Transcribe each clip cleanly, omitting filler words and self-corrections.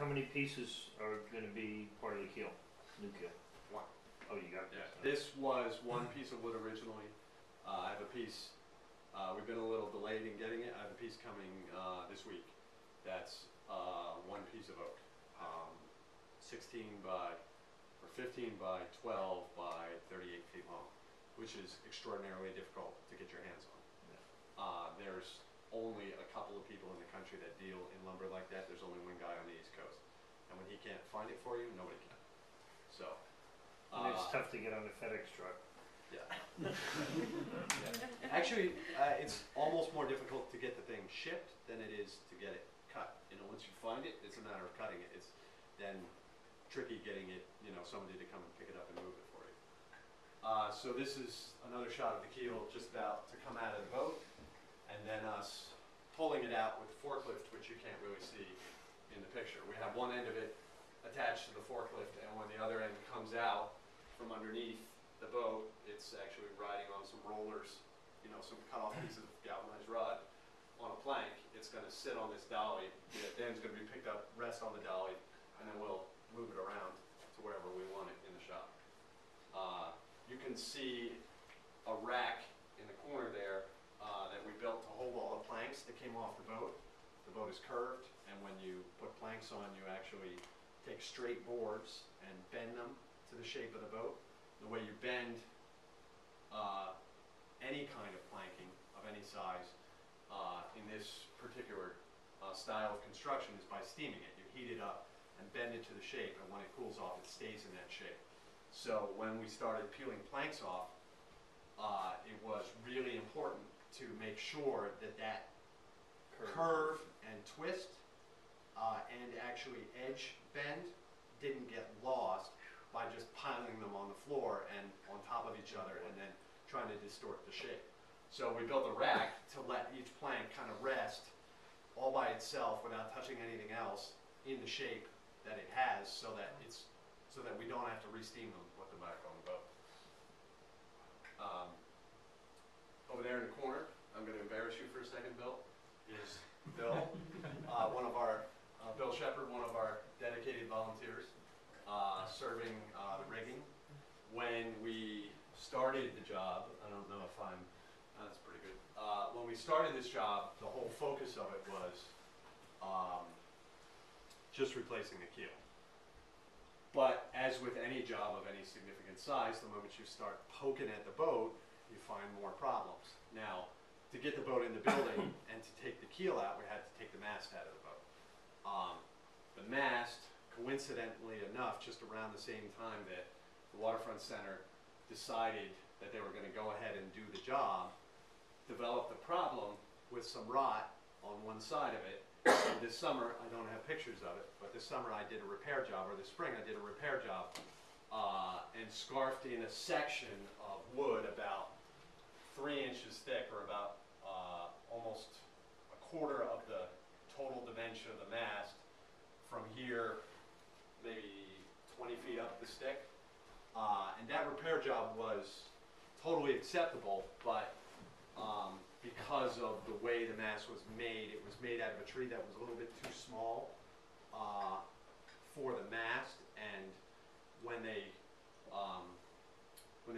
many pieces are going to be part of the keel? New keel? One. Oh, you got Yeah. this. This was one piece of wood originally. I have a piece, we've been a little delayed in getting it. I have a piece coming this week. That's one piece of oak. 16 by, or 15 by 12 by 38 feet long, which is extraordinarily difficult to get your hands on. Yeah. There's only a couple of people in the country that deal in lumber like that. There's only one guy on the East Coast. And when he can't find it for you, nobody can. So. And it's tough to get on the FedEx truck. Yeah. Yeah. Actually, it's almost more difficult to get the thing shipped than it is to get it cut. You know, once you find it, it's a matter of cutting it. It's then tricky getting it, you know, somebody to come and pick it up and move it for you. So this is another shot of the keel just about to come out of the boat, and then us pulling it out with the forklift, which you can't really see in the picture. We have one end of it attached to the forklift, and when the other end comes out from underneath the boat, it's actually riding on some rollers, you know, some cut off pieces of galvanized rod on a plank. It's going to sit on this dolly. The end's going to be picked up, rest on the dolly, and then we'll move it around to wherever we want it in the shop. You can see a rack in the corner there that we built to hold all the planks that came off the boat. The boat is curved, and when you put planks on, you actually take straight boards and bend them to the shape of the boat. The way you bend any kind of planking of any size in this particular style of construction is by steaming it. You heat it up and bend it to the shape, and when it cools off, it stays in that shape. So when we started peeling planks off, it was really important to make sure that that curve and twist and actually edge bend didn't get lost by just piling them on the floor and on top of each other and then trying to distort the shape. So we built a rack to let each plank kind of rest all by itself without touching anything else in the shape that it has, so that we don't have to re-steam them, put them back on the boat. Over there in the corner, I'm going to embarrass you for a second, Bill, is Bill, Bill Shepard, one of our dedicated volunteers, serving the rigging. When we started the job, I don't know if that's pretty good. When we started this job, the whole focus of it was just replacing the keel. But as with any job of any significant size, the moment you start poking at the boat, you find more problems. Now, to get the boat in the building and to take the keel out, we had to take the mast out of the boat. The mast, coincidentally enough, just around the same time that the WaterFront Center decided that they were going to go ahead and do the job, developed a problem with some rot on one side of it. And this summer, I don't have pictures of it, but this summer I did a repair job, or this spring I did a repair job, and scarfed in a section of wood about 3 inches thick, or about almost a quarter of the total dimension of the mast, from here maybe 20 feet up the stick. And that repair job was totally acceptable, but because of the way the mast was made, it was made out of a tree that was a little bit too small for the mast. And when they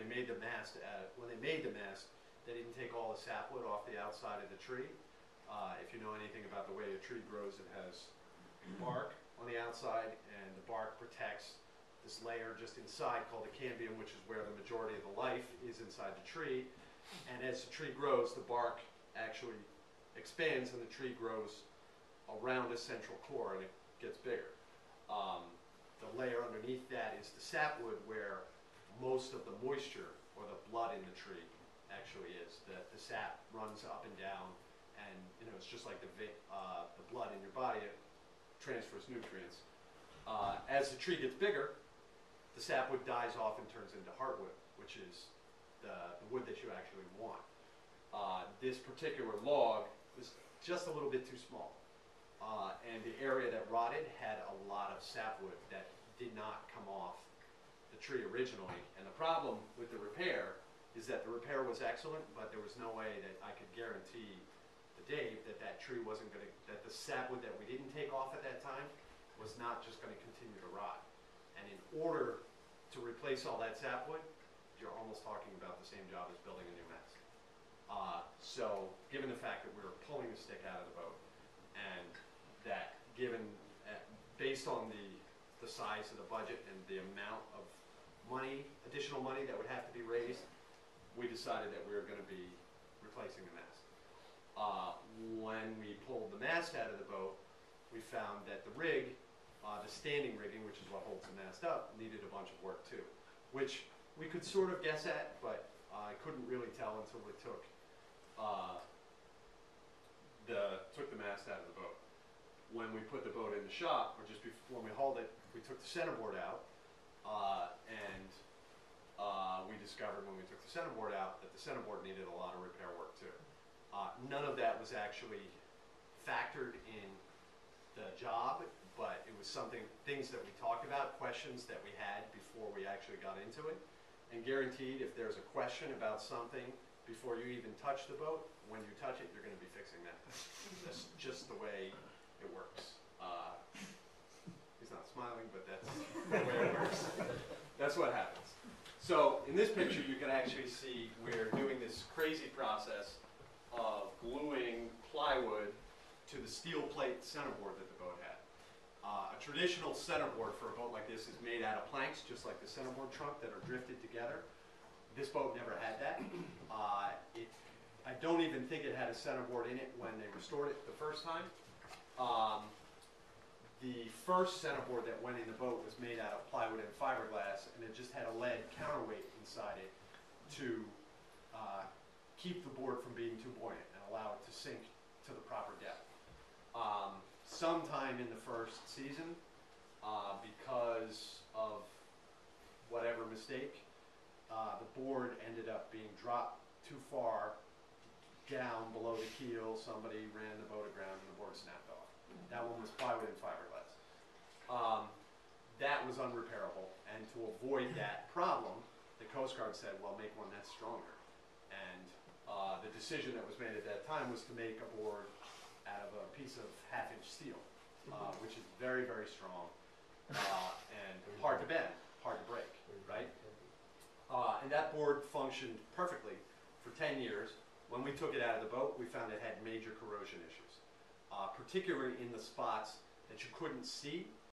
made the mast, they didn't take all the sapwood off the outside of the tree. If you know anything about the way a tree grows, it has bark on the outside, and the bark protects this layer just inside called the cambium, which is where the majority of the life is inside the tree. And as the tree grows, the bark actually expands, and the tree grows around a central core, and it gets bigger. The layer underneath that is the sapwood, where most of the moisture or the blood in the tree actually is. The sap runs up and down, and it's just like the blood in your body. It transfers nutrients. As the tree gets bigger, the sapwood dies off and turns into heartwood, which is the wood that you actually want. This particular log was just a little bit too small, and the area that rotted had a lot of sapwood that did not come off the tree originally. And the problem with the repair is that the repair was excellent, but there was no way that I could guarantee to Dave that that tree wasn't going to, that the sapwood that we didn't take off at that time was not just going to continue to rot. And in order to replace all that sapwood, you're almost talking about the same job as building a new mast. So given the fact that we were pulling the stick out of the boat, and that given, based on the size of the budget and the amount of money, additional money that would have to be raised, we decided that we were going to be replacing the mast. When we pulled the mast out of the boat, we found that the rig, the standing rigging, which is what holds the mast up, needed a bunch of work too, which we could sort of guess at, but I couldn't really tell until we took the mast out of the boat. When we put the boat in the shop, or just before, when we hauled it, we took the centerboard out, and we discovered when we took the centerboard out that the centerboard needed a lot of repair work too. None of that was actually factored in the job, but it was things that we talked about, questions that we had before we actually got into it. And guaranteed, if there's a question about something before you even touch the boat, when you touch it, you're going to be fixing that. That's just the way it works. He's not smiling, but that's the way it works. That's what happens. So in this picture, you can actually see we're doing this crazy process of gluing plywood to the steel plate centerboard that the boat had. A traditional centerboard for a boat like this is made out of planks, just like the centerboard trunk, that are drifted together. This boat never had that. I don't even think it had a centerboard in it when they restored it the first time. The first centerboard that went in the boat was made out of plywood and fiberglass, and it just had a lead counterweight inside it to keep the board from being too buoyant and allow it to sink to the proper depth. Sometime in the first season, because of whatever mistake, the board ended up being dropped too far down below the keel. Somebody ran the boat aground and the board snapped off. That one was plywood and fiberglass. That was unrepairable, and to avoid that problem, the Coast Guard said, well, make one that's stronger. And the decision that was made at that time was to make a board out of a piece of half-inch steel, which is very, very strong and hard to bend, hard to break, right? And that board functioned perfectly for 10 years. When we took it out of the boat, we found it had major corrosion issues, particularly in the spots that you couldn't see